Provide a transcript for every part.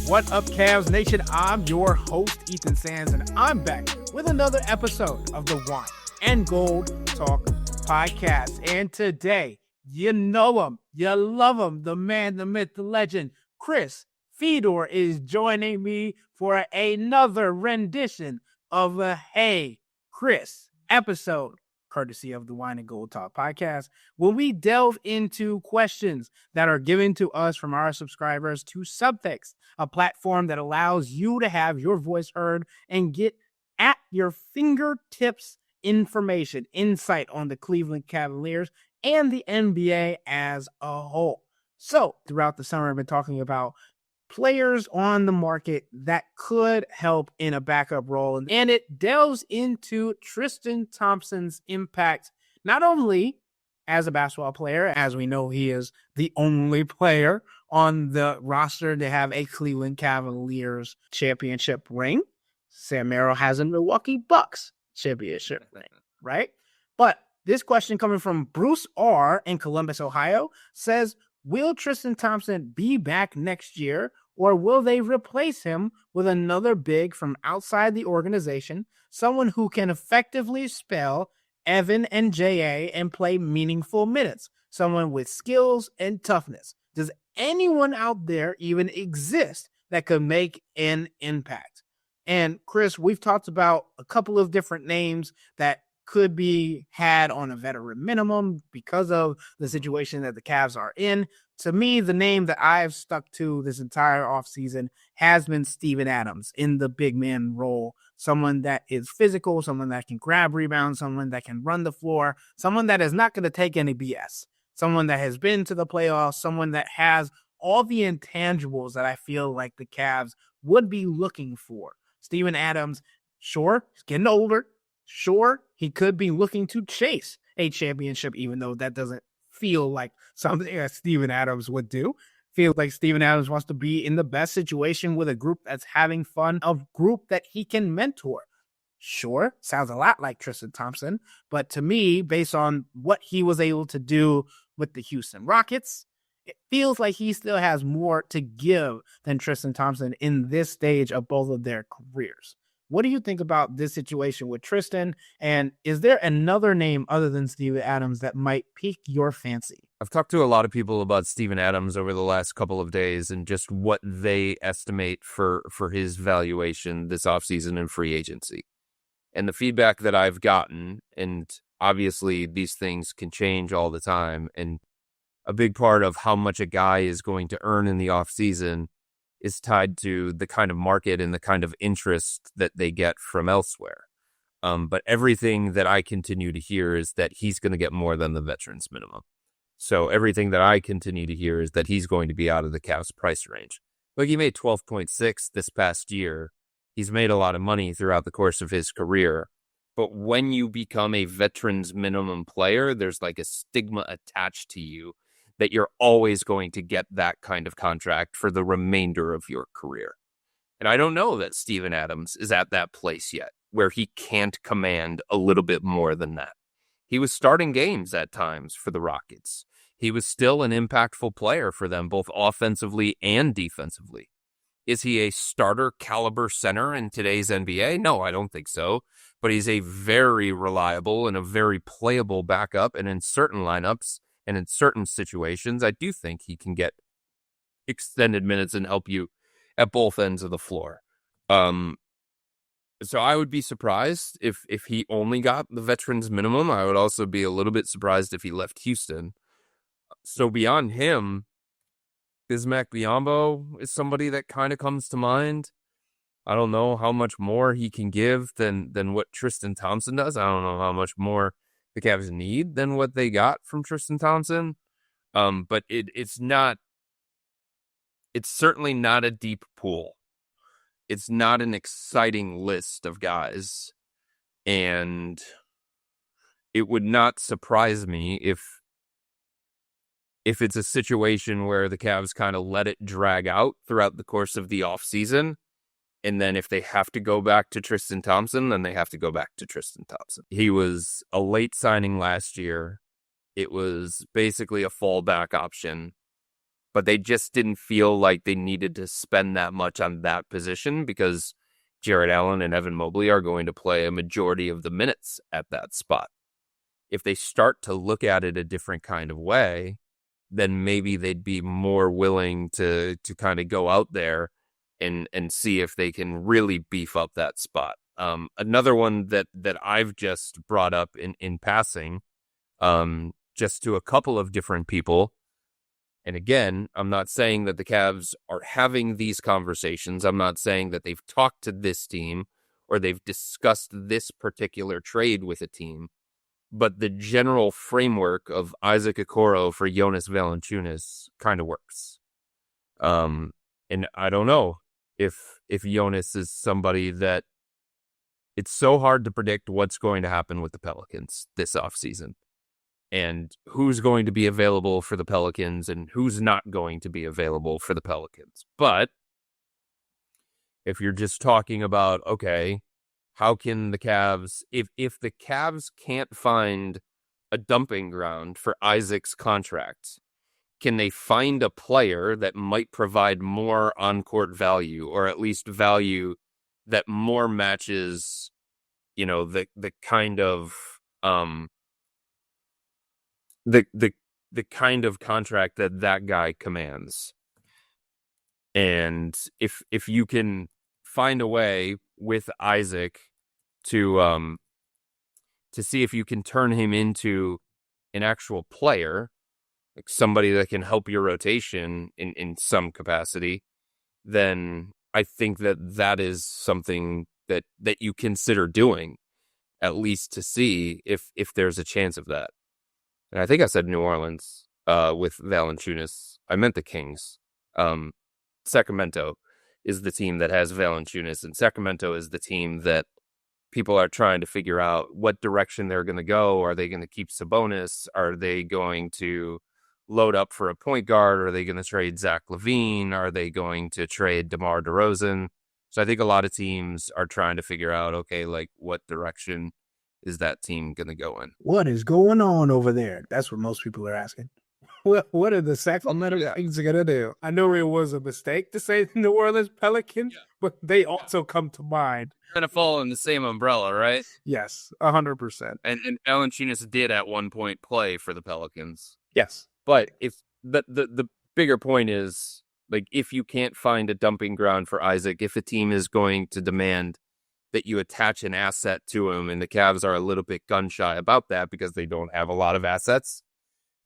What up, Cavs Nation? I'm your host, Ethan Sands, and I'm back with another episode of the Wine and Gold Talk podcast. And today, you know him, you love him, the man, the myth, the legend, Chris Fedor is joining me for another rendition of a Hey Chris episode, courtesy of the Wine and Gold Talk podcast, when we delve into questions that are given to us from our subscribers to Subtext, a platform that allows you to have your voice heard and get at your fingertips information, insight on the Cleveland Cavaliers and the NBA as a whole. So throughout the summer, I've been talking about players on the market that could help in a backup role. And it delves into Tristan Thompson's impact, not only as a basketball player, as we know he is the only player on the roster to have a Cleveland Cavaliers championship ring. Sam Merrill has a Milwaukee Bucks championship ring, right? But this question coming from Bruce R. in Columbus, Ohio says, will Tristan Thompson be back next year, or will they replace him with another big from outside the organization, someone who can effectively spell Evan and J.A. and play meaningful minutes, someone with skills and toughness? Does anyone out there even exist that could make an impact? And Chris, we've talked about a couple of different names that could be had on a veteran minimum because of the situation that the Cavs are in. To me, the name that I've stuck to this entire offseason has been Steven Adams in the big man role. Someone that is physical, someone that can grab rebounds, someone that can run the floor, someone that is not going to take any BS, someone that has been to the playoffs, someone that has all the intangibles that I feel like the Cavs would be looking for. Steven Adams, sure, he's getting older. Sure, he could be looking to chase a championship, even though that doesn't feel like something that Steven Adams would do. Feels like Steven Adams wants to be in the best situation with a group that's having fun, a group that he can mentor. Sure, sounds a lot like Tristan Thompson, but to me, based on what he was able to do with the Houston Rockets, it feels like he still has more to give than Tristan Thompson in this stage of both of their careers. What do you think about this situation with Tristan? And is there another name other than Steven Adams that might pique your fancy? I've talked to a lot of people about Steven Adams over the last couple of days and just what they estimate for his valuation this offseason and free agency. And the feedback that I've gotten, and obviously these things can change all the time, and a big part of how much a guy is going to earn in the offseason is tied to the kind of market and the kind of interest that they get from elsewhere. But everything that I continue to hear is that he's going to get more than the veterans minimum. So everything that I continue to hear is that he's going to be out of the Cavs price range. Look, he made 12.6 this past year. He's made a lot of money throughout the course of his career. But when you become a veterans minimum player, there's like a stigma attached to you that you're always going to get that kind of contract for the remainder of your career. And I don't know that Steven Adams is at that place yet, where he can't command a little bit more than that. He was starting games at times for the Rockets. He was still an impactful player for them, both offensively and defensively. Is he a starter caliber center in today's NBA? No, I don't think so. But he's a very reliable and a very playable backup, and in certain lineups, and in certain situations, I do think he can get extended minutes and help you at both ends of the floor. So I would be surprised if he only got the veterans minimum. I would also be a little bit surprised if he left Houston. So beyond him, Bismack Biyombo is somebody that kind of comes to mind. I don't know how much more he can give than what Tristan Thompson does. I don't know how much more the Cavs need than what they got from Tristan Thompson. But it's certainly not a deep pool. It's not an exciting list of guys. And it would not surprise me if it's a situation where the Cavs kind of let it drag out throughout the course of the offseason. And then if they have to go back to Tristan Thompson, then they have to go back to Tristan Thompson. He was a late signing last year. It was basically a fallback option. but they just didn't feel like they needed to spend that much on that position because Jarrett Allen and Evan Mobley are going to play a majority of the minutes at that spot. If they start to look at it a different kind of way, then maybe they'd be more willing to kind of go out there and see if they can really beef up that spot. Another one that I've just brought up in passing, just to a couple of different people. And again, I'm not saying that the Cavs are having these conversations. I'm not saying that they've talked to this team or they've discussed this particular trade with a team. But the general framework of Isaac Okoro for Jonas Valanciunas kind of works. And I don't know if Jonas is somebody that it's so hard to predict what's going to happen with the Pelicans this offseason and who's going to be available for the Pelicans and who's not going to be available for the Pelicans. But if you're just talking about, okay, how can the Cavs, if the Cavs can't find a dumping ground for Isaac's contract, can they find a player that might provide more on-court value, or at least value that more matches, the kind of the kind of contract that guy commands? And if you can find a way with Isaac to see if you can turn him into an actual player, like somebody that can help your rotation in some capacity, then I think that is something that you consider doing, at least to see if there's a chance of that. And I think I said New Orleans with Valanciunas. I meant the Kings. Sacramento is the team that has Valanciunas, and Sacramento is the team that people are trying to figure out what direction they're going to go. Are they going to keep Sabonis? Are they going to load up for a point guard? Are they going to trade Zach LaVine? Are they going to trade DeMar DeRozan? So I think a lot of teams are trying to figure out, okay, like what direction is that team going to go in? What is going on over there? That's what most people are asking. What are the Sacramento Kings going to do? I know it was a mistake to say New Orleans Pelicans, but they also come to mind. Kind of fall in the same umbrella, right? Yes, 100%. And Valanciunas did at one point play for the Pelicans. Yes. But if the bigger point is, like, if you can't find a dumping ground for Isaac, if a team is going to demand that you attach an asset to him, and the Cavs are a little bit gun shy about that because they don't have a lot of assets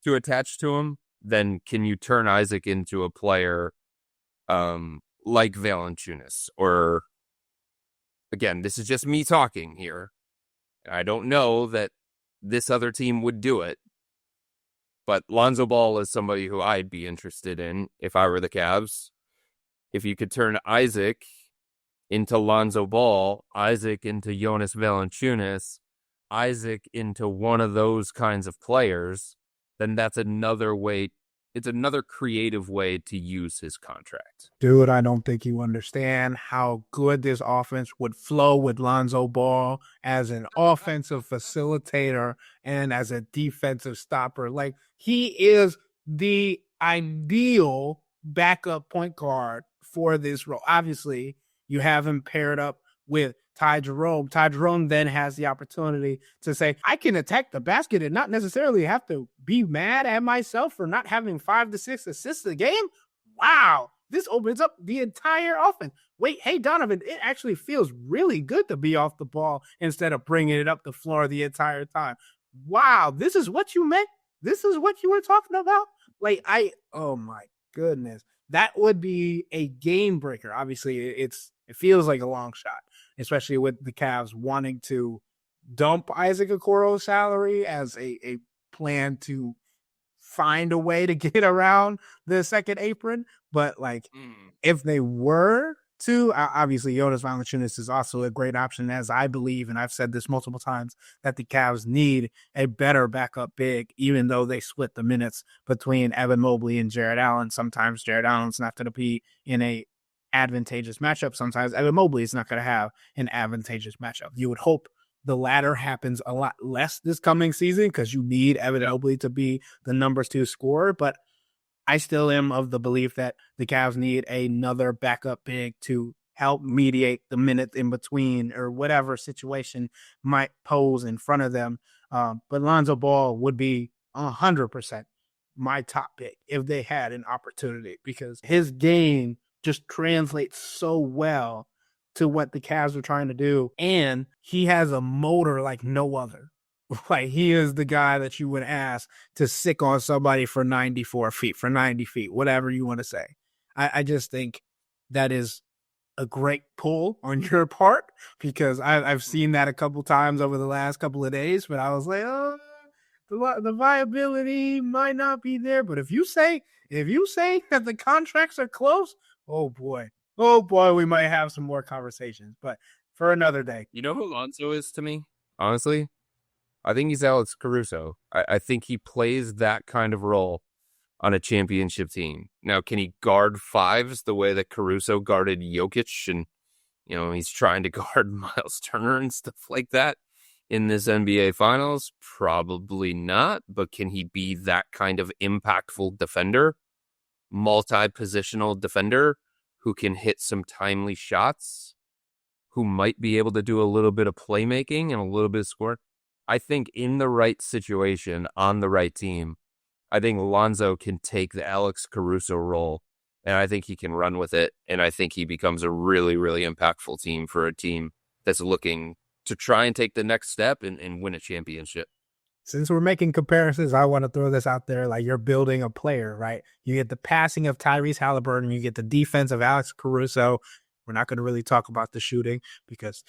to attach to him, then can you turn Isaac into a player like Valanciunas? Or, again, this is just me talking here. I don't know that this other team would do it, but Lonzo Ball is somebody who I'd be interested in if I were the Cavs. If you could turn Isaac into Lonzo Ball, Isaac into Jonas Valanciunas, Isaac into one of those kinds of players, then that's another way. It's another creative way to use his contract. Dude, I don't think you understand how good this offense would flow with Lonzo Ball as an offensive facilitator and as a defensive stopper. Like, he is the ideal backup point guard for this role. Obviously, you have him paired up with Ty Jerome. Ty Jerome then has the opportunity to say, I can attack the basket and not necessarily have to be mad at myself for not having 5 to 6 assists a game. Wow, this opens up the entire offense. Wait, hey, Donovan, it actually feels really good to be off the ball instead of bringing it up the floor the entire time. Wow, this is what you meant? This is what you were talking about? Like, oh my goodness. That would be a game breaker. Obviously, it feels like a long shot, especially with the Cavs wanting to dump Isaac Okoro's salary as a plan to find a way to get around the second apron. But, like, if they were to, obviously, Jonas Valanciunas is also a great option, as I believe, and I've said this multiple times, that the Cavs need a better backup big, even though they split the minutes between Evan Mobley and Jarrett Allen. Sometimes Jarrett Allen's not going to be in a advantageous matchup. Sometimes Evan Mobley is not going to have an advantageous matchup. You would hope the latter happens a lot less this coming season because you need Evan Mobley to be the number 2 scorer. But I still am of the belief that the Cavs need another backup big to help mediate the minutes in between or whatever situation might pose in front of them. But Lonzo Ball would be 100% my top pick if they had an opportunity, because his game just translates so well to what the Cavs are trying to do. And he has a motor like no other. Like, he is the guy that you would ask to sick on somebody for 94 feet, for 90 feet, whatever you want to say. I just think that is a great pull on your part, because I've seen that a couple times over the last couple of days, but I was like, oh, the viability might not be there. But if you say that the contracts are close, oh boy, we might have some more conversations. But for another day. You know who Lonzo is to me? Honestly, I think he's Alex Caruso. I think he plays that kind of role on a championship team. Now, can he guard fives the way that Caruso guarded Jokic, and he's trying to guard Miles Turner and stuff like that in this NBA Finals? Probably not, but can he be that kind of impactful defender, multi-positional defender who can hit some timely shots, who might be able to do a little bit of playmaking and a little bit of scoring? I think in the right situation, on the right team, I think Lonzo can take the Alex Caruso role, and I think he can run with it, and I think he becomes a really, really impactful team for a team that's looking to try and take the next step and win a championship. Since we're making comparisons, I want to throw this out there. Like, you're building a player, right? You get the passing of Tyrese Halliburton, you get the defense of Alex Caruso. We're not going to really talk about the shooting because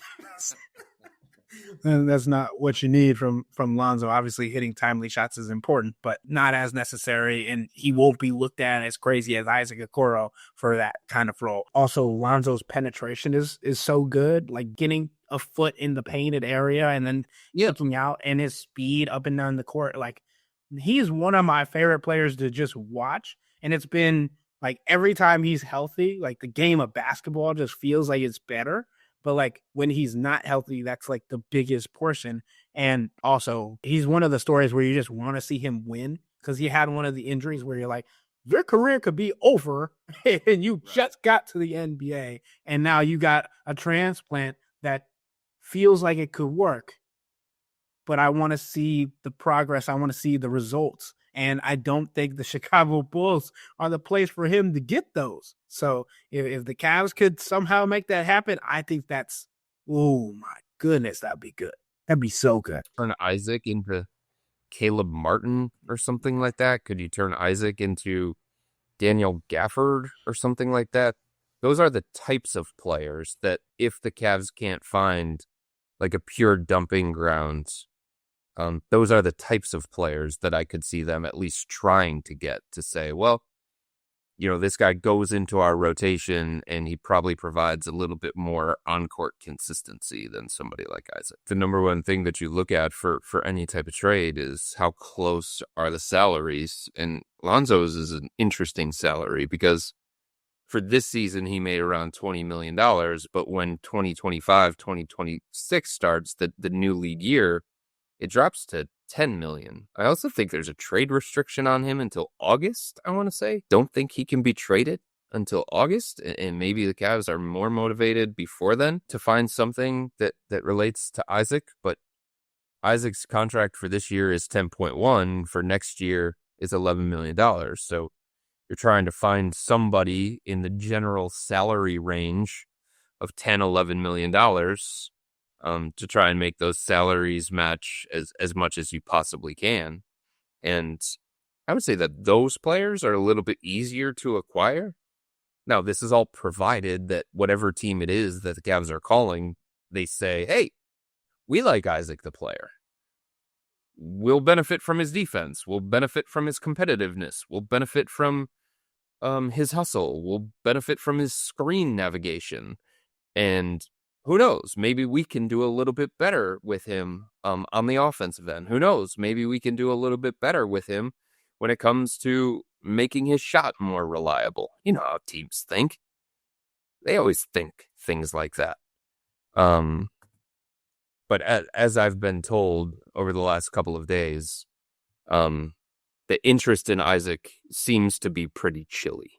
and that's not what you need from Lonzo. Obviously, hitting timely shots is important, but not as necessary, and he won't be looked at as crazy as Isaac Okoro for that kind of role. Also, Lonzo's penetration is so good, like getting a foot in the painted area and then kicking out, and his speed up and down the court. Like, he's one of my favorite players to just watch, and it's been like every time he's healthy, like the game of basketball just feels like it's better. But like when he's not healthy, that's like the biggest portion. And also, he's one of the stories where you just want to see him win, because he had one of the injuries where you're like, your career could be over and you just got to the NBA, and now you got a transplant that feels like it could work. But I want to see the progress. I want to see the results. And I don't think the Chicago Bulls are the place for him to get those. So if the Cavs could somehow make that happen, I think that's, oh my goodness, that'd be good. That'd be so good. Turn Isaac into Caleb Martin or something like that? Could you turn Isaac into Daniel Gafford or something like that? Those are the types of players that, if the Cavs can't find like a pure dumping grounds, those are the types of players that I could see them at least trying to get, to say, well, this guy goes into our rotation and he probably provides a little bit more on-court consistency than somebody like Isaac. The number one thing that you look at for any type of trade is how close are the salaries. And Lonzo's is an interesting salary because for this season, he made around $20 million. But when 2025, 2026 starts, the new league year, it drops to $10 million. I also think there's a trade restriction on him until August, I want to say. Don't think he can be traded until August, and maybe the Cavs are more motivated before then to find something that relates to Isaac. But Isaac's contract for this year is 10.1. For next year is $11 million. So you're trying to find somebody in the general salary range of $10, $11 million to try and make those salaries match as much as you possibly can. And I would say that those players are a little bit easier to acquire. Now, this is all provided that whatever team it is that the Cavs are calling, they say, hey, we like Isaac the player. We'll benefit from his defense. We'll benefit from his competitiveness. We'll benefit from his hustle. We'll benefit from his screen navigation. And who knows? Maybe we can do a little bit better with him on the offensive end. Who knows? Maybe we can do a little bit better with him when it comes to making his shot more reliable. You know how teams think. They always think things like that. But as I've been told over the last couple of days, the interest in Isaac seems to be pretty chilly,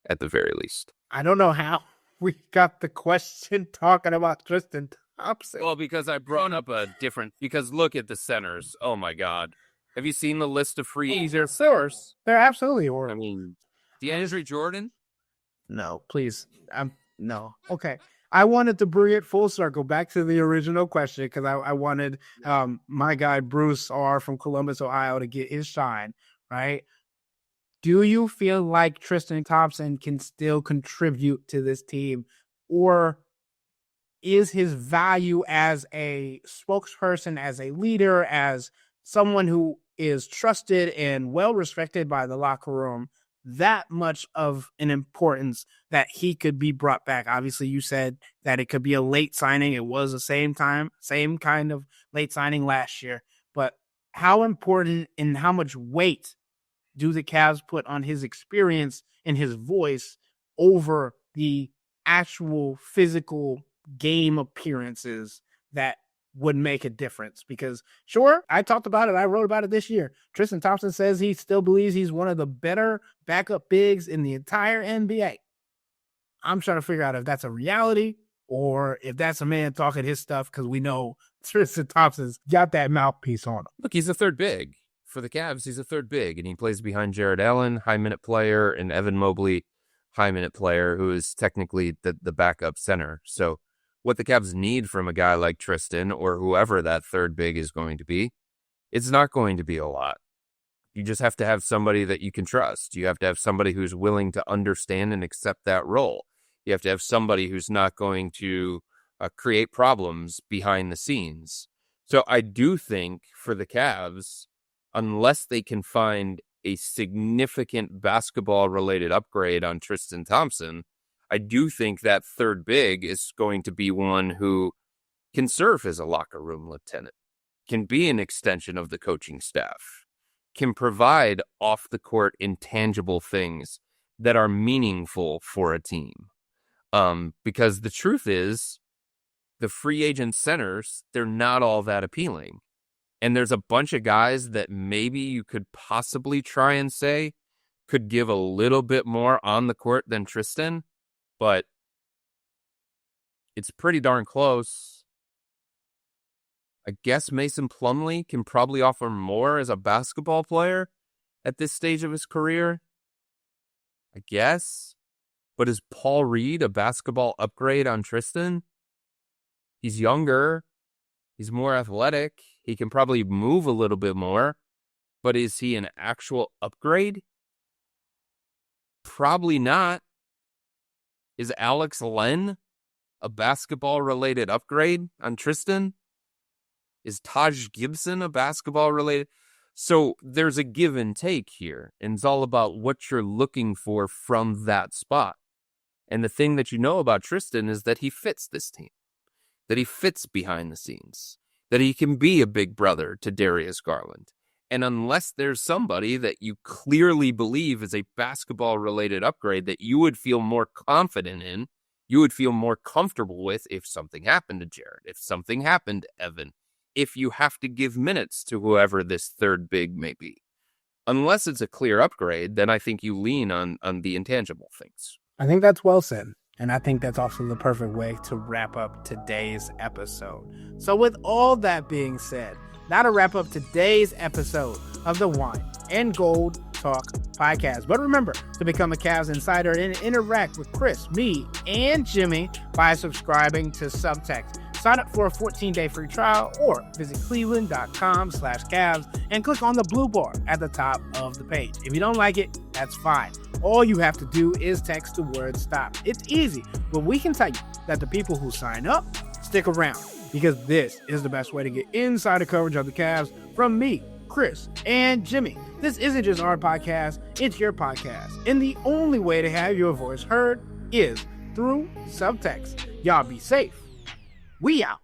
at the very least. I don't know how we got the question talking about Tristan Thompson. Well, because I brought up because look at the centers. Oh my God. Have you seen the list of free agents? They're absolutely I horrible. mean, DeAndre Jordan? No, please. No. Okay. I wanted to bring it full circle back to the original question because I wanted my guy Bruce R from Columbus, Ohio to get his shine, right? Do you feel like Tristan Thompson can still contribute to this team, or is his value as a spokesperson, as a leader, as someone who is trusted and well-respected by the locker room, that much of an importance that he could be brought back? Obviously, you said that it could be a late signing. It was the same kind of late signing last year. But how important and how much weight do the Cavs put on his experience and his voice over the actual physical game appearances that would make a difference? Because sure, I talked about it. I wrote about it this year. Tristan Thompson says he still believes he's one of the better backup bigs in the entire NBA. I'm trying to figure out if that's a reality or if that's a man talking his stuff, because we know Tristan Thompson's got that mouthpiece on him. Look, he's a third big. For the Cavs, he's a third big, and he plays behind Jared Allen, high-minute player, and Evan Mobley, high-minute player, who is technically the backup center. So what the Cavs need from a guy like Tristan, or whoever that third big is going to be, it's not going to be a lot. You just have to have somebody that you can trust. You have to have somebody who's willing to understand and accept that role. You have to have somebody who's not going to create problems behind the scenes. So I do think for the Cavs, unless they can find a significant basketball-related upgrade on Tristan Thompson, I do think that third big is going to be one who can serve as a locker room lieutenant, can be an extension of the coaching staff, can provide off-the-court intangible things that are meaningful for a team. Because the truth is, the free agent centers, they're not all that appealing. And there's a bunch of guys that maybe you could possibly try and say could give a little bit more on the court than Tristan, but it's pretty darn close. I guess Mason Plumlee can probably offer more as a basketball player at this stage of his career. I guess. But is Paul Reed a basketball upgrade on Tristan? He's younger. He's more athletic. He can probably move a little bit more. But is he an actual upgrade? Probably not. Is Alex Len a basketball-related upgrade on Tristan? Is Taj Gibson a basketball-related? So there's a give and take here, and it's all about what you're looking for from that spot. And the thing that you know about Tristan is that he fits this team, that he fits behind the scenes, that he can be a big brother to Darius Garland. And unless there's somebody that you clearly believe is a basketball-related upgrade that you would feel more confident in, you would feel more comfortable with if something happened to Jared, if something happened to Evan, if you have to give minutes to whoever this third big may be. Unless it's a clear upgrade, then I think you lean on the intangible things. I think that's well said. And I think that's also the perfect way to wrap up today's episode. So with all that being said, that'll wrap up today's episode of the Wine and Gold Talk podcast. But remember to become a Cavs Insider and interact with Chris, me, and Jimmy by subscribing to Subtext. Sign up for a 14-day free trial or visit cleveland.com/Cavs and click on the blue bar at the top of the page. If you don't like it, that's fine. All you have to do is text the word STOP. It's easy, but we can tell you that the people who sign up stick around because this is the best way to get insider coverage of the Cavs from me, Chris, and Jimmy. This isn't just our podcast, it's your podcast. And the only way to have your voice heard is through Subtext. Y'all be safe. We out.